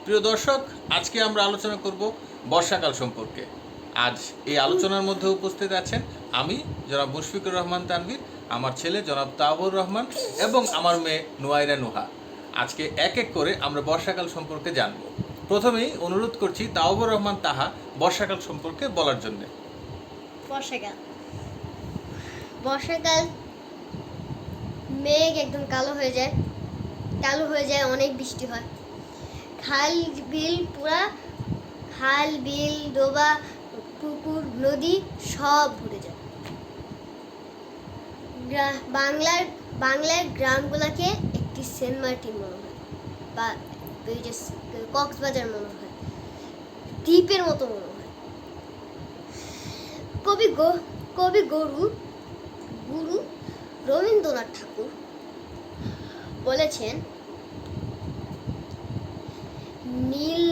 প্রিয় দর্শক, আজকে আমরা আলোচনা করব বর্ষাকাল সম্পর্কে। আজ এই আলোচনার মধ্যে উপস্থিত আছেন আমি জনাব মুশফিকুর রহমান তানভীর, আমার ছেলে জনাব তাওবুর রহমান এবং আমার মেয়ে নুয়াইরা নুহা। আজকে এক এক করে আমরা বর্ষাকাল সম্পর্কে জানব। প্রথমেই অনুরোধ করছি তাওবুর রহমান তাহা বর্ষাকাল সম্পর্কে বলার জন্য। বর্ষাকাল মেঘ একদম কালো হয়ে যায়, অনেক বৃষ্টি হয়, খাল বিল ডোবা পুকুর নদী সব ভরে যায়। বাংলার গ্রামগুলোকে একটি সেন্ট মার্টিন মনে হয়, বা কক্সবাজার মনে হয়, দ্বীপের মতো মনে হয়। কবি গুরু রবীন্দ্রনাথ ঠাকুর বলেছেন, নীল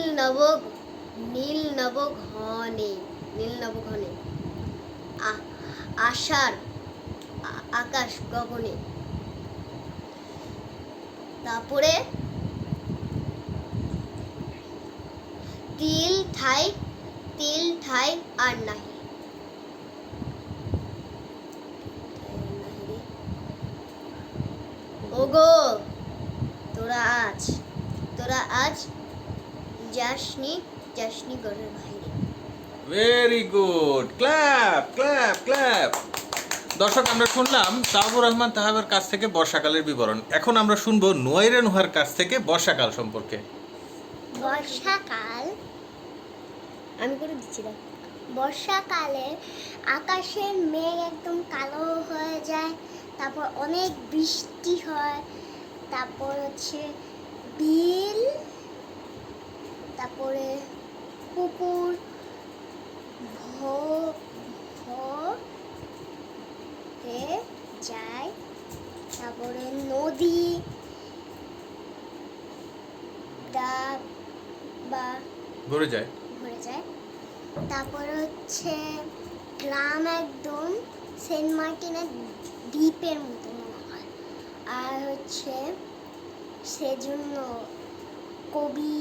নব ঘনে আশার আকাশ গগনে। তারপরে তিল ঠাই আর নাহি। ওগো তোরা আজ যাসনি ঘরের বাইরে। Very good, clap clap clap. দর্শক, আমরা শুনলাম তাওবুর রহমান তাহাবের কাছ থেকে বর্ষাকালের বিবরণ। এখন আমরা শুনবো নুয়াইরা নুহার কাছ থেকে বর্ষাকাল সম্পর্কে। বর্ষাকাল আমি করে দিচ্ছি না। বর্ষাকালে আকাশের মেঘ একদম কালো হয়ে যায়, তারপর অনেক বৃষ্টি হয়, তারপর হচ্ছে বিল, তারপরে পুকুর ভরে যায়, তারপরে নদী ভরে যায়। তারপরে হচ্ছে গ্রাম একদম সেন্ট মার্টিনের দ্বীপের মতো মনে হয়। আর হচ্ছে সেজন্য কবি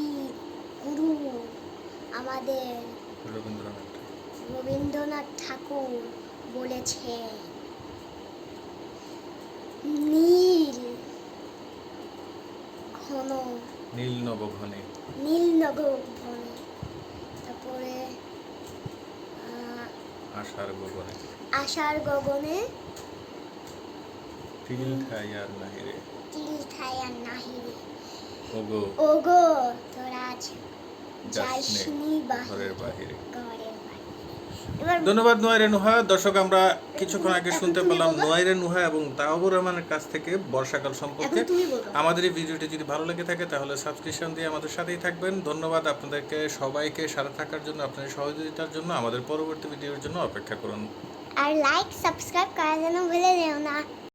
গুরু আমাদের রবীন্দ্রনাথ ঠাকুর বলেছে, নীল নব ঘনে। তারপরে আশার গগনে তিল ঠাই আর নাহি রে। ওগো তোরা আজ যাসনি ঘরের বাহিরে। এবার ধন্যবাদ নুয়াইরা নুহা। দর্শক, আমরা কিছুক্ষণ আগে শুনতে পেলাম নুয়াইরা নুহা এবং তাওবুর রহমানের কাছ থেকে বর্ষাকাল সম্পর্কে। আমাদের এই ভিডিওটি যদি ভালো লেগে থাকে তাহলে সাবস্ক্রিপশন দিয়ে আমাদের সাথেই থাকবেন। ধন্যবাদ আপনাদেরকে সবাইকে সাথে থাকার জন্য, আপনাদের সহযোগিতার জন্য। আমাদের পরবর্তী ভিডিওর জন্য অপেক্ষা করুন। আর লাইক সাবস্ক্রাইব করা যেন ভুলে যেও না।